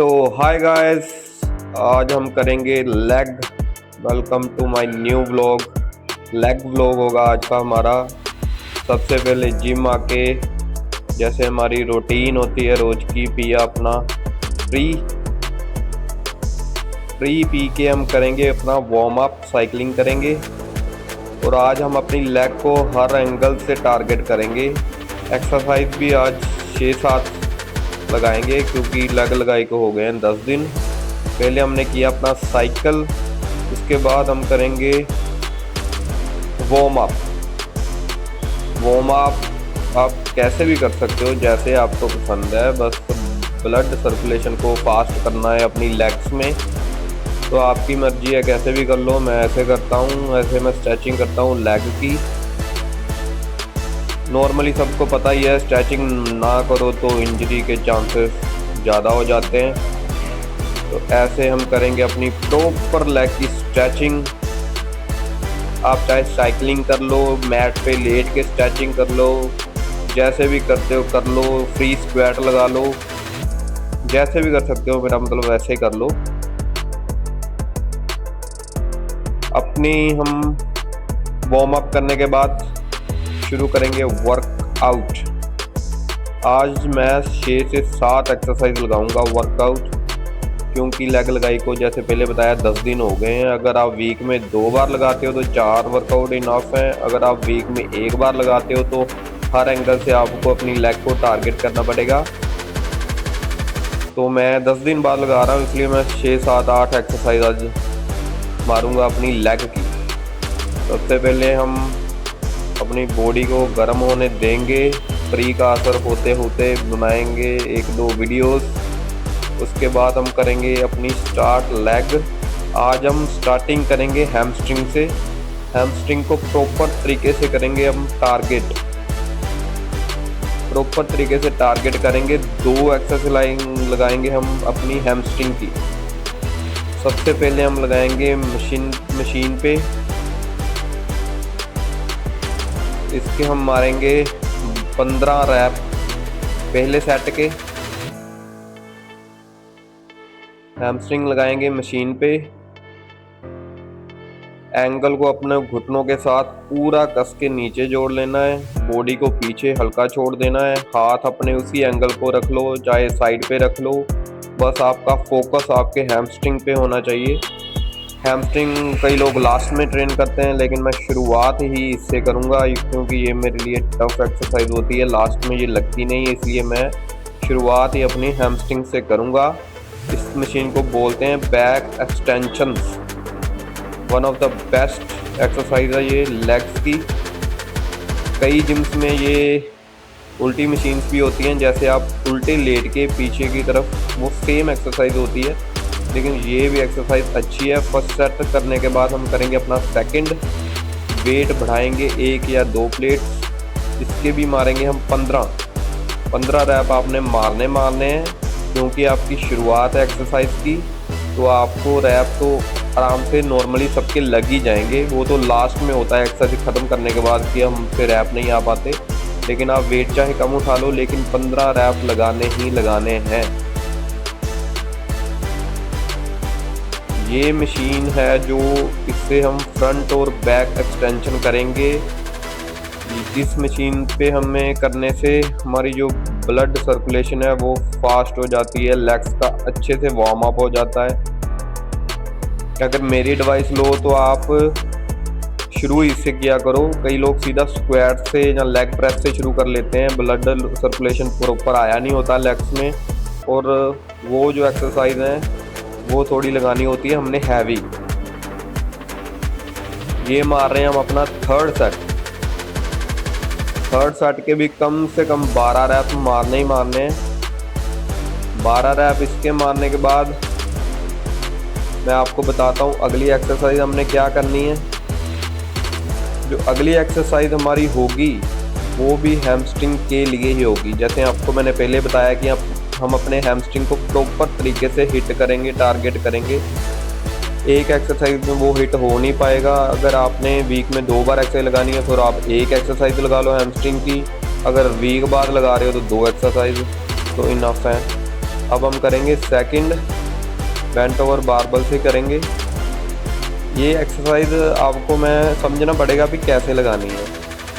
तो hi guys, आज हम करेंगे leg. Welcome to my new vlog. Leg vlog होगा आज का हमारा। सबसे पहले जिम आके जैसे हमारी रूटीन होती है रोज की, पिया अपना फ्री फ्री पी के हम करेंगे अपना वार्म अप, साइकिलिंग करेंगे। और आज हम अपनी लेग को हर एंगल से टारगेट करेंगे। एक्सरसाइज भी आज 6-7 लगाएंगे क्योंकि लेग लगाई को हो गए हैं 10 दिन। पहले हमने किया अपना साइकिल, उसके बाद हम करेंगे वार्म अप। आप कैसे भी कर सकते हो, जैसे आपको पसंद है, बस ब्लड सर्कुलेशन को फास्ट करना है अपनी लेग्स में। तो आपकी मर्जी है, कैसे भी कर लो। मैं ऐसे करता हूँ, ऐसे मैं स्ट्रेचिंग करता हूँ लेग की। नॉर्मली सबको पता ही है, स्ट्रेचिंग ना करो तो इंजरी के चांसेस ज़्यादा हो जाते हैं। तो ऐसे हम करेंगे अपनी प्रॉपर लेग की स्ट्रेचिंग। आप चाहे साइकिलिंग कर लो, मैट पे लेट के स्ट्रेचिंग कर लो, जैसे भी करते हो कर लो, फ्री स्क्वाट लगा लो, जैसे भी कर सकते हो, मेरा मतलब वैसे ही कर लो। अपनी हम वार्म अप करने के बाद शुरू करेंगे वर्कआउट। आज मैं 6 से 7 एक्सरसाइज लगाऊंगा वर्कआउट, क्योंकि लेग लगाई को जैसे पहले बताया 10 दिन हो गए हैं। अगर आप वीक में 2 बार लगाते हो तो 4 वर्कआउट इनफ है। अगर आप वीक में 1 बार लगाते हो तो हर एंगल से आपको अपनी लेग को टारगेट करना पड़ेगा। तो मैं 10 दिन बाद लगा रहा हूँ, इसलिए मैं 6, 7, 8 एक्सरसाइज आज मारूंगा अपनी लेग की। सबसे पहले हम अपनी बॉडी को गर्म होने देंगे, फ्री का असर होते होते बनाएंगे 1-2 वीडियोस। उसके बाद हम करेंगे अपनी स्टार्ट लेग। आज हम स्टार्टिंग करेंगे हैमस्ट्रिंग से। हैमस्ट्रिंग को प्रॉपर तरीके से करेंगे हम टारगेट। प्रॉपर तरीके से टारगेट करेंगे। 2 एक्सरसाइज लगाएंगे हम अपनी हैमस्ट्रिंग की। सबसे पहले हम लगाएंगे मशीन पे। इसके हम मारेंगे 15 रैप पहले सेट के। हैमस्ट्रिंग लगाएंगे मशीन पे। एंगल को अपने घुटनों के साथ पूरा कस के नीचे जोड़ लेना है, बॉडी को पीछे हल्का छोड़ देना है। हाथ अपने उसी एंगल को रख लो, चाहे साइड पे रख लो, बस आपका फोकस आपके हैमस्ट्रिंग पे होना चाहिए। हैमस्ट्रिंग कई लोग लास्ट में ट्रेन करते हैं, लेकिन मैं शुरुआत ही इससे करूंगा क्योंकि ये मेरे लिए टफ एक्सरसाइज होती है। लास्ट में ये लगती नहीं है, इसलिए मैं शुरुआत ही अपनी हैमस्ट्रिंग से करूंगा। इस मशीन को बोलते हैं back extensions. One of the best exercise है ये लेग्स की। कई जिम्स में ये उल्टी मशीन्स भी होती हैं, जैसे आप उल्टे लेट के पीछे की तरफ, वो सेम एक्सरसाइज होती है, लेकिन ये भी एक्सरसाइज अच्छी है। फर्स्ट सेट करने के बाद हम करेंगे अपना सेकंड। वेट बढ़ाएंगे 1 या 2 प्लेट्स। इसके भी मारेंगे हम 15 रैप आपने मारने हैं, क्योंकि आपकी शुरुआत है एक्सरसाइज की। तो आपको रैप तो आराम से नॉर्मली सबके लग ही जाएंगे। वो तो लास्ट में होता है एक्सरसाइज ख़त्म करने के बाद कि हम फिर रैप नहीं आ पाते। लेकिन आप वेट चाहे कम उठा लो, लेकिन 15 रैप लगाने ही लगाने हैं। ये मशीन है जो, इससे हम फ्रंट और बैक एक्सटेंशन करेंगे। इस मशीन पे हमें करने से हमारी जो ब्लड सर्कुलेशन है वो फास्ट हो जाती है, लेग्स का अच्छे से वार्म अप हो जाता है। अगर मेरी एडवाइस लो तो आप शुरू इससे किया करो। कई लोग सीधा स्क्वाट से या लेग प्रेस से शुरू कर लेते हैं, ब्लड सर्कुलेशन प्रॉपर आया नहीं होता लेग्स में, और वो जो एक्सरसाइज है वो थोड़ी लगानी होती है हमने हैवी। ये मार रहे हैं हम अपना थर्ड सेट के भी कम से कम 12 रैप मारने ही मारने हैं। 12 रैप इसके मारने के बाद मैं आपको बताता हूँ अगली एक्सरसाइज हमने क्या करनी है। जो अगली एक्सरसाइज हमारी होगी वो भी हैमस्ट्रिंग के लिए ही होगी। जैसे आपको मैंने पहले बताया कि हम अपने हैमस्ट्रिंग को प्रॉपर तरीके से हिट करेंगे, टारगेट करेंगे। एक एक्सरसाइज में वो हिट हो नहीं पाएगा। अगर आपने वीक में 2 बार एक्सरसाइज लगानी है, फिर आप 1 एक्सरसाइज लगा लो हैमस्ट्रिंग की। अगर वीक बाद लगा रहे हो तो 2 एक्सरसाइज तो इनफ है। अब हम करेंगे सेकंड, बेंट ओवर बारबल से करेंगे। ये एक्सरसाइज आपको मैं समझना पड़ेगा भी कैसे लगानी है।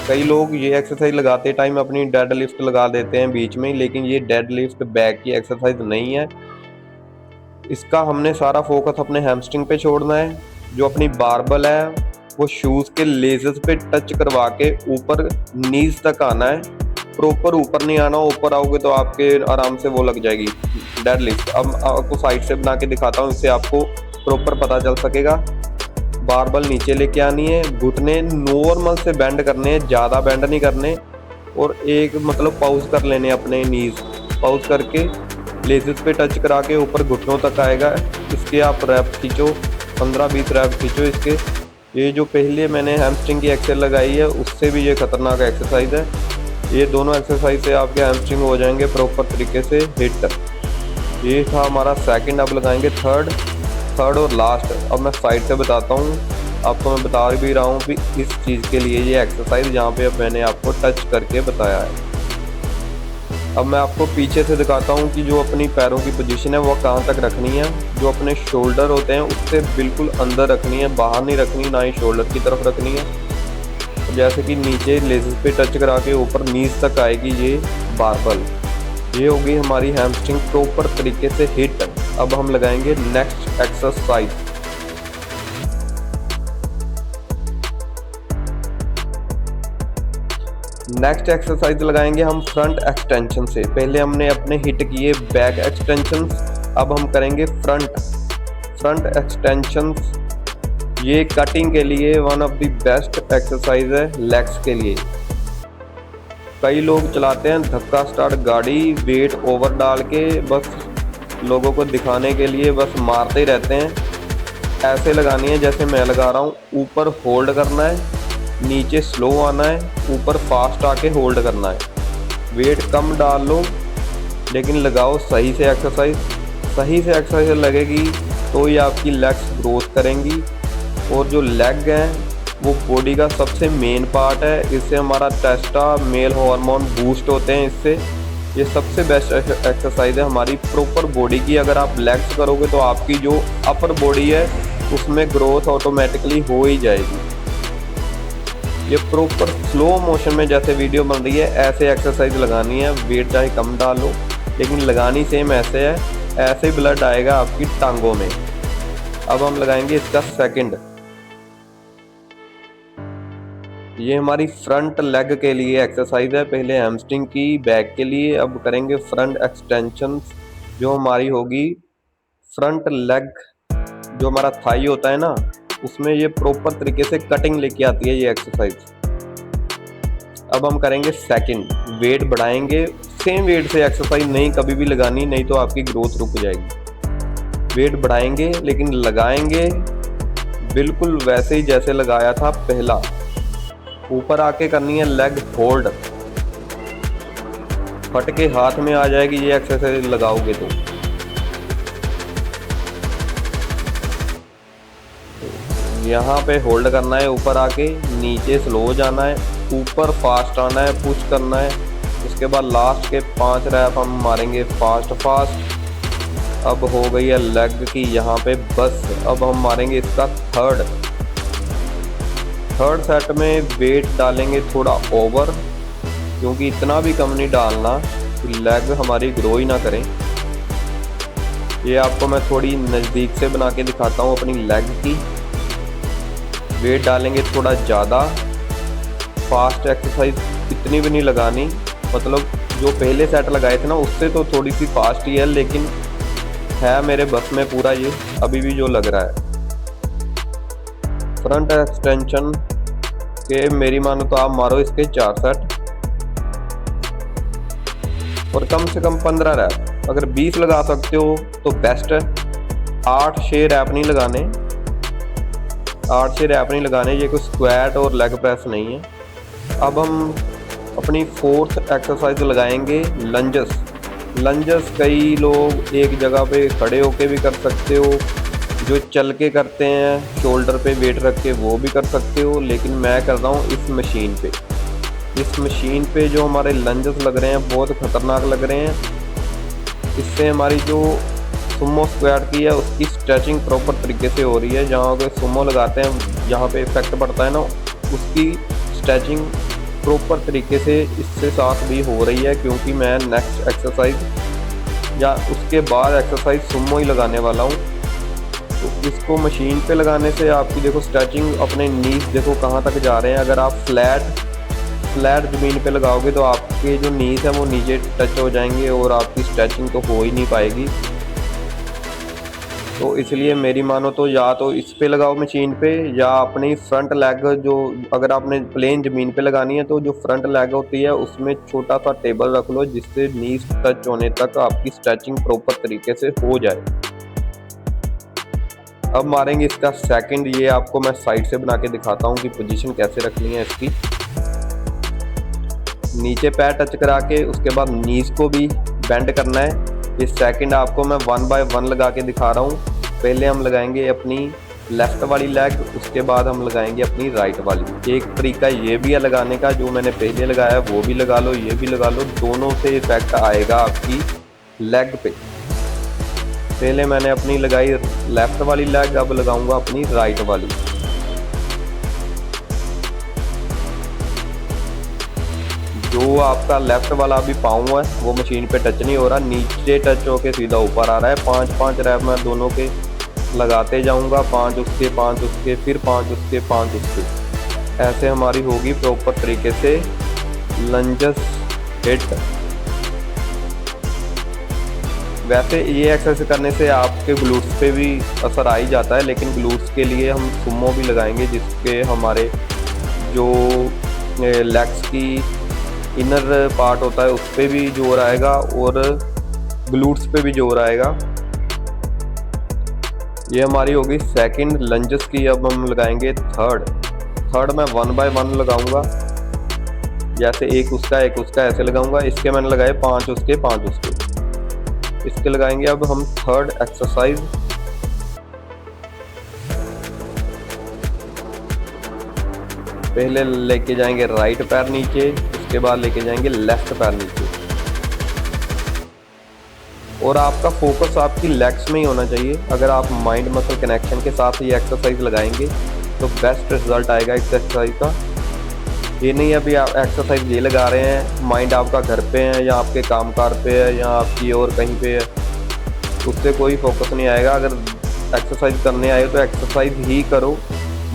कई लोग ये एक्सरसाइज लगाते टाइम अपनी डेड लिफ्ट लगा देते हैं बीच में, लेकिन ये डेड लिफ्ट बैक की एक्सरसाइज नहीं है। इसका हमने सारा फोकस अपने हैमस्ट्रिंग पे छोड़ना है। जो अपनी बारबल है वो शूज़ के लेसेस पे टच करवा के ऊपर नीज तक आना है। प्रॉपर ऊपर नहीं आना, ऊपर आओगे तो आपके आराम से वो लग जाएगी डेड लिफ्ट। अब आपको साइड से बना के दिखाता हूँ, इससे आपको प्रॉपर पता चल सकेगा। बारबल नीचे लेके आनी है, घुटने नॉर्मल से बेंड करने हैं, ज़्यादा बेंड नहीं करने, और एक मतलब पाउज कर लेने अपने नीज। पाउज करके लेसेस पे टच करा के ऊपर घुटनों तक आएगा। इसके आप रैप खींचो, 15-20 रैप खींचो इसके। ये जो पहले मैंने हैमस्ट्रिंग की एक्सरसाइज लगाई है उससे भी ये खतरनाक एक्सरसाइज है। ये दोनों एक्सरसाइज से आपके हैमस्ट्रिंग हो जाएंगे प्रॉपर तरीके से हिट। ये था हमारा सेकंड। अब लगाएंगे थर्ड और लास्ट। अब मैं साइड से बताता हूँ, आपको मैं बता भी रहा हूँ कि इस चीज़ के लिए ये एक्सरसाइज जहाँ पे अब मैंने आपको टच करके बताया है। अब मैं आपको पीछे से दिखाता हूँ कि जो अपनी पैरों की पोजीशन है वो कहाँ तक रखनी है। जो अपने शोल्डर होते हैं उससे बिल्कुल अंदर रखनी है, बाहर नहीं रखनी, ना ही शोल्डर की तरफ रखनी है। जैसे कि नीचे लेसेस पे टच करा के ऊपर नीज तक आएगी ये बारबल। ये होगी हमारी हैमस्ट्रिंग प्रॉपर तरीके से हिट। अब हम लगाएंगे नेक्स्ट एक्सरसाइज। नेक्स्ट एक्सरसाइज लगाएंगे हम फ्रंट एक्सटेंशन से। पहले हमने अपने हिट किए बैक एक्सटेंशन, अब हम करेंगे फ्रंट एक्सटेंशन। ये कटिंग के लिए one of the best exercise है लेग्स के लिए। कई लोग चलाते हैं धक्का स्टार्ट गाड़ी, वेट ओवर डाल के बस लोगों को दिखाने के लिए बस मारते ही रहते हैं। ऐसे लगानी है जैसे मैं लगा रहा हूँ। ऊपर होल्ड करना है, नीचे स्लो आना है, ऊपर फास्ट आके होल्ड करना है। वेट कम डाल लो लेकिन लगाओ सही से एक्सरसाइज। सही से एक्सरसाइज लगेगी तो ही आपकी लेग्स ग्रोथ करेंगी। और जो लेग है वो बॉडी का सबसे मेन पार्ट है। इससे हमारा टेस्टा मेल हार्मोन बूस्ट होते हैं इससे। ये सबसे बेस्ट एक्सरसाइज है हमारी प्रॉपर बॉडी की। अगर आप लेग्स करोगे तो आपकी जो अपर बॉडी है उसमें ग्रोथ ऑटोमेटिकली हो ही जाएगी। ये प्रॉपर स्लो मोशन में जैसे वीडियो बन रही है ऐसे एक्सरसाइज लगानी है। वेट चाहे कम डालो लेकिन लगानी सेम ऐसे है, ऐसे ब्लड आएगा आपकी टांगों में। अब हम लगाएंगे इसका सेकंड। ये हमारी फ्रंट लेग के लिए एक्सरसाइज है। पहले हैमस्ट्रिंग की बैक के लिए, अब करेंगे फ्रंट एक्सटेंशन। जो हमारी होगी फ्रंट लेग, जो हमारा थाई होता है ना उसमें ये प्रॉपर तरीके से कटिंग लेके आती है ये एक्सरसाइज। अब हम करेंगे सेकंड। वेट बढ़ाएंगे, सेम वेट से एक्सरसाइज नहीं कभी भी लगानी, नहीं तो आपकी ग्रोथ रुक जाएगी। वेट बढ़ाएंगे लेकिन लगाएंगे बिल्कुल वैसे ही जैसे लगाया था पहला। ऊपर आके करनी है लेग होल्ड, फट के हाथ में आ जाएगी ये एक्सरसाइज लगाओगे तो। यहाँ पे होल्ड करना है, ऊपर आके नीचे स्लो जाना है, ऊपर फास्ट आना है, पुश करना है। उसके बाद लास्ट के 5 रैप हम मारेंगे फास्ट। अब हो गई है लेग की यहाँ पे बस। अब हम मारेंगे इसका थर्ड सेट में वेट डालेंगे थोड़ा ओवर, क्योंकि इतना भी कम नहीं डालना कि लेग हमारी ग्रो ही ना करें। ये आपको मैं थोड़ी नज़दीक से बना के दिखाता हूँ अपनी लेग की। वेट डालेंगे थोड़ा ज़्यादा। फास्ट एक्सरसाइज इतनी भी नहीं लगानी, मतलब जो पहले सेट लगाए थे ना उससे तो थोड़ी सी फास्ट ही है, लेकिन है मेरे बस में पूरा ये अभी भी जो लग रहा है। फ्रंट एक्सटेंशन के मेरी मानो तो आप मारो इसके 4 सेट और कम से कम 15 रैप। अगर 20 लगा सकते हो तो बेस्ट है। 8-6 रैप नहीं लगाने, 8-6 रैप नहीं लगाने। ये कोई स्क्वाट और लेग प्रेस नहीं है। अब हम अपनी 4th एक्सरसाइज लगाएंगे लंजस। कई लोग एक जगह पे खड़े होके भी कर सकते हो, जो चल के करते हैं शोल्डर पे वेट रख के वो भी कर सकते हो, लेकिन मैं कर रहा हूँ इस मशीन पे। इस मशीन पे जो हमारे लंजस लग रहे हैं बहुत ख़तरनाक लग रहे हैं। इससे हमारी जो सुमो स्क्वाड की है उसकी स्ट्रेचिंग प्रॉपर तरीके से हो रही है। जहाँ पे सुमो लगाते हैं, जहाँ पे इफेक्ट पड़ता है ना, उसकी स्ट्रेचिंग प्रॉपर तरीके से इससे साथ भी हो रही है। क्योंकि मैं नेक्स्ट एक्सरसाइज या उसके बाद एक्सरसाइज सुमो ही लगाने वाला हूँ। तो इसको मशीन पे लगाने से आपकी देखो स्ट्रेचिंग, अपने नीज देखो कहाँ तक जा रहे हैं। अगर आप फ्लैट ज़मीन पे लगाओगे तो आपके जो नीज है वो नीचे टच हो जाएंगे और आपकी स्ट्रेचिंग तो हो ही नहीं पाएगी। तो इसलिए मेरी मानो तो या तो इस पे लगाओ मशीन पे, या अपनी फ्रंट लेग जो, अगर आपने प्लेन ज़मीन पे लगानी है तो जो फ्रंट लेग होती है उसमें छोटा सा टेबल रख लो, जिससे नीज टच होने तक आपकी स्ट्रेचिंग प्रॉपर तरीके से हो जाए। अब मारेंगे इसका सेकंड। ये आपको मैं साइड से बना के दिखाता हूँ कि पोजीशन कैसे रखनी है इसकी। नीचे पैर टच करा के उसके बाद नीज को भी बेंड करना है। ये सेकंड आपको मैं 1 बाय 1 लगा के दिखा रहा हूँ। पहले हम लगाएंगे अपनी लेफ्ट वाली लेग, उसके बाद हम लगाएंगे अपनी राइट वाली। एक तरीका ये भी है लगाने का, जो मैंने पहले लगाया वो भी लगा लो, ये भी लगा लो, दोनों से इफेक्ट आएगा आपकी लेग पे। पहले मैंने अपनी लगाई लेफ्ट वाली लेग, अब लगाऊंगा अपनी राइट वाली। जो आपका लेफ्ट वाला अभी पाँव है वो मशीन पे टच नहीं हो रहा, नीचे टच होके सीधा ऊपर आ रहा है। 5-5 रैप मैं दोनों के लगाते जाऊंगा, 5 उसके 5 उसके, फिर 5 उसके 5 उसके। ऐसे हमारी होगी प्रॉपर तरीके से लंजस हिट। वैसे ये एक्सरसाइज करने से आपके ग्लूट्स पे भी असर आ ही जाता है, लेकिन ग्लूट्स के लिए हम सुमो भी लगाएंगे, जिसके हमारे जो लेग्स की इनर पार्ट होता है उस पर भी जोर आएगा और ग्लूट्स पे भी जोर आएगा। ये हमारी होगी सेकंड लंजेस की। अब हम लगाएंगे थर्ड मैं 1 बाय 1 लगाऊंगा, जैसे एक उसका ऐसे लगाऊंगा। इसके मैंने लगाए 5 उसके 5 उसके, इसके लगाएंगे। अब हम थर्ड एक्सरसाइज। पहले लेके जाएंगे राइट पैर नीचे, उसके बाद लेके जाएंगे लेफ्ट पैर नीचे। और आपका फोकस आपकी लेग्स में ही होना चाहिए। अगर आप माइंड मसल कनेक्शन के साथ ये एक्सरसाइज लगाएंगे तो बेस्ट रिजल्ट आएगा इस एक्सरसाइज का। ये नहीं अभी आप एक्सरसाइज ये लगा रहे हैं, माइंड आपका घर पे है या आपके कामकाज पे है या आपकी और कहीं पे है, उससे कोई फोकस नहीं आएगा। अगर एक्सरसाइज करने आए तो एक्सरसाइज ही करो,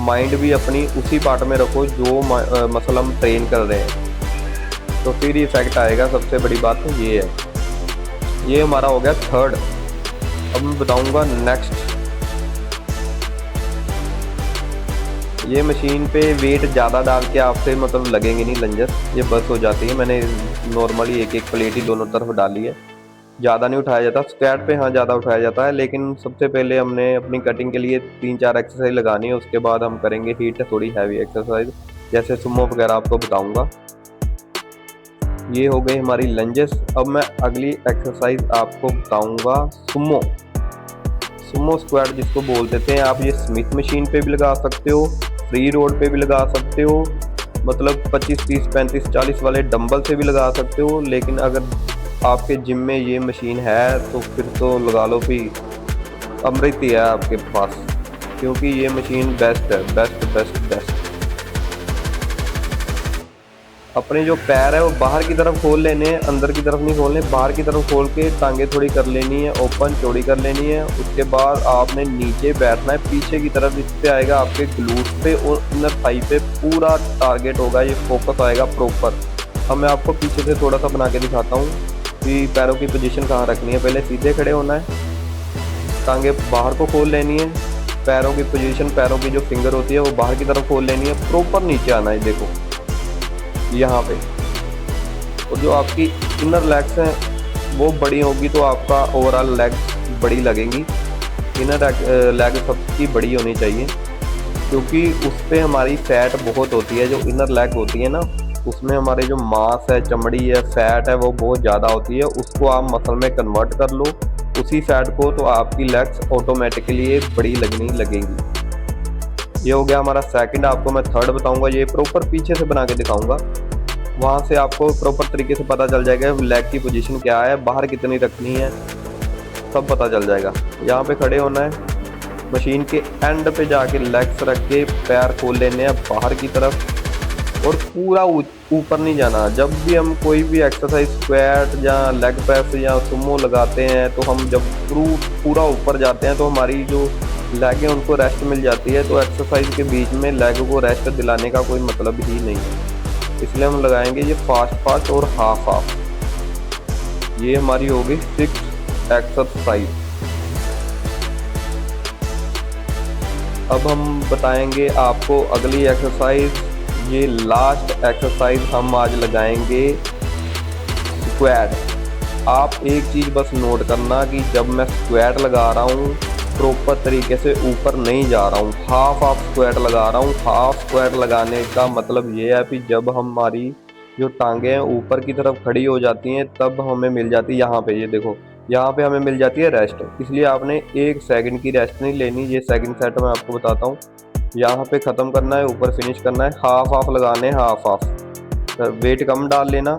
माइंड भी अपनी उसी पार्ट में रखो जो मसल हम ट्रेन कर रहे हैं, तो फिर इफेक्ट आएगा। सबसे बड़ी बात तो ये है। ये हमारा हो गया थर्ड। अब मैं बताऊंगा नेक्स्ट। ये मशीन पे वेट ज़्यादा डाल के आपसे मतलब लगेंगे नहीं लंजस, ये बस हो जाती है। मैंने नॉर्मली एक प्लेट ही दोनों तरफ डाली है, ज़्यादा नहीं उठाया जाता। स्क्वाट पे हाँ ज़्यादा उठाया जाता है, लेकिन सबसे पहले हमने अपनी कटिंग के लिए 3-4 एक्सरसाइज लगानी है, उसके बाद हम करेंगे हीट थोड़ी हैवी एक्सरसाइज, जैसे सुमो वगैरह आपको बताऊँगा। ये हो गई हमारी लंजेस। अब मैं अगली एक्सरसाइज आपको बताऊँगा सुमो स्क्वाट जिसको बोल देते हैं। आप ये स्मिथ मशीन पे भी लगा सकते हो, फ्री रोड पे भी लगा सकते हो, मतलब 25, 30, 35, 40 वाले डंबल से भी लगा सकते हो। लेकिन अगर आपके जिम में ये मशीन है तो फिर तो लगा लो भी, अमृत ही है आपके पास, क्योंकि ये मशीन बेस्ट है, बेस्ट। अपने जो पैर है वो बाहर की तरफ खोल लेने हैं, अंदर की तरफ नहीं खोलने। बाहर की तरफ खोल के टांगे थोड़ी कर लेनी है, ओपन चौड़ी कर लेनी है। उसके बाद आपने नीचे बैठना है पीछे की तरफ, इस पे आएगा आपके ग्लूट्स पे और इनर थाई पे पूरा टारगेट होगा, ये फोकस आएगा प्रॉपर। अब मैं आपको पीछे से थोड़ा सा बना के दिखाता हूँ कि पैरों की पोजीशन कहाँ रखनी है। पहले सीधे खड़े होना है, टांगे बाहर को खोल लेनी है, पैरों की पोजीशन, पैरों की जो फिंगर होती है वो बाहर की तरफ खोल लेनी है, प्रॉपर नीचे आना है, देखो यहाँ पे। और जो आपकी इनर लेग्स हैं वो बड़ी होगी तो आपका ओवरऑल लेग्स बड़ी लगेंगी। इनर लेग सबकी बड़ी होनी चाहिए, क्योंकि उस पर हमारी फैट बहुत होती है। जो इनर लेग होती है ना, उसमें हमारे जो मांस है, चमड़ी है, फैट है, वो बहुत ज़्यादा होती है। उसको आप मसल में कन्वर्ट कर लो उसी फैट को, तो आपकी लेग्स ऑटोमेटिकली बड़ी लगनी लगेंगी। ये हो गया हमारा सेकंड। आपको मैं थर्ड बताऊंगा, ये प्रॉपर पीछे से बना के दिखाऊंगा। वहाँ से आपको प्रॉपर तरीके से पता चल जाएगा लेग की पोजीशन क्या है, बाहर कितनी रखनी है, सब पता चल जाएगा। यहाँ पे खड़े होना है, मशीन के एंड पे जाके लेग्स रख के पैर खोल लेने हैं बाहर की तरफ और पूरा ऊपर नहीं जाना। जब भी हम कोई भी एक्सरसाइज स्क्वाट या लेग प्रेस या सुमो लगाते हैं तो हम जब पूरा ऊपर जाते हैं तो हमारी जो लेग है उनको रेस्ट मिल जाती है। तो एक्सरसाइज के बीच में लेग को रेस्ट दिलाने का कोई मतलब ही नहीं है, इसलिए हम लगाएंगे ये फास्ट और हाफ। ये हमारी होगी 6 एक्सरसाइज। अब हम बताएंगे आपको अगली एक्सरसाइज। ये लास्ट एक्सरसाइज हम आज लगाएंगे स्क्वाट। आप एक चीज़ बस नोट करना कि जब मैं स्क्वाट लगा रहा हूँ प्रॉपर तरीके से ऊपर नहीं जा रहा हूँ, हाफ स्क्वाट लगा रहा हूँ। हाफ स्क्वाट लगाने का मतलब ये है कि जब हमारी जो टांगे हैं ऊपर की तरफ खड़ी हो जाती हैं तब हमें मिल जाती है यहाँ पे, ये देखो यहाँ पे हमें मिल जाती है रेस्ट। इसलिए आपने 1 सेकंड की रेस्ट नहीं लेनी। ये सेकंड सेट मैं आपको बताता हूँ, यहाँ पे ख़त्म करना है, ऊपर फिनिश करना है। हाफ लगाने, हाफ वेट कम डाल लेना।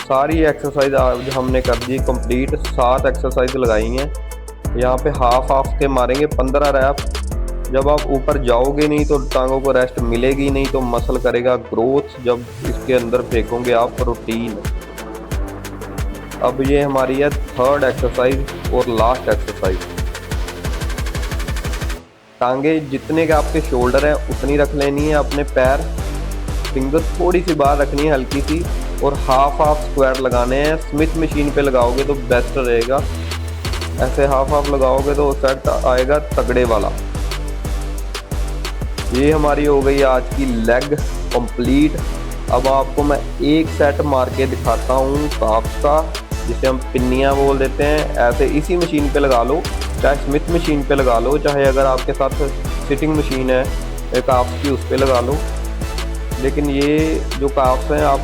सारी एक्सरसाइज आज हमने कर दी कंप्लीट, 7 एक्सरसाइज लगाई हैं। यहाँ पे हाफ के मारेंगे 15 रैप। जब आप ऊपर जाओगे नहीं तो टांगों को रेस्ट मिलेगी नहीं, तो मसल करेगा ग्रोथ जब इसके अंदर फेंकोगे आप प्रोटीन। अब ये हमारी है 3rd एक्सरसाइज और लास्ट एक्सरसाइज। टांगे जितने के आपके शोल्डर हैं उतनी रख लेनी है, अपने पैर फिंगर थोड़ी सी बाहर रखनी है हल्की सी, और हाफ स्क्वाट लगाने हैं। स्मिथ मशीन पे लगाओगे तो बेस्ट रहेगा, ऐसे हाफ लगाओगे तो सेट आएगा तगड़े वाला। ये हमारी हो गई आज की लेग कंप्लीट। अब आपको मैं एक सेट मार के दिखाता हूँ काफ्स का, जिसे हम पिन्नियाँ बोल देते हैं। ऐसे इसी मशीन पे लगा लो, चाहे स्मिथ मशीन पे लगा लो, चाहे अगर आपके साथ सिटिंग मशीन है काफ्स की उस पर लगा लो। लेकिन ये जो काफ्स हैं आप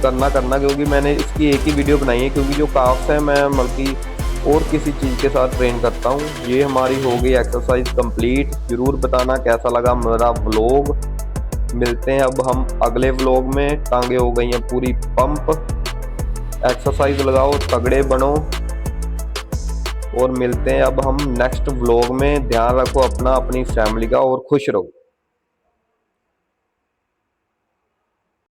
करना क्योंकि मैंने इसकी एक ही वीडियो बनाई है, क्योंकि जो काफ्स हैं मैं बल्कि और किसी चीज़ के साथ ट्रेन करता हूँ। ये हमारी हो गई एक्सरसाइज कंप्लीट। ज़रूर बताना कैसा लगा मेरा व्लॉग। मिलते हैं अब हम अगले व्लॉग में। टांगे हो गई हैं पूरी पंप। एक्सरसाइज लगाओ, तगड़े बनो, और मिलते हैं अब हम नेक्स्ट व्लॉग में। ध्यान रखो अपना, अपनी फैमिली का, और खुश रहो।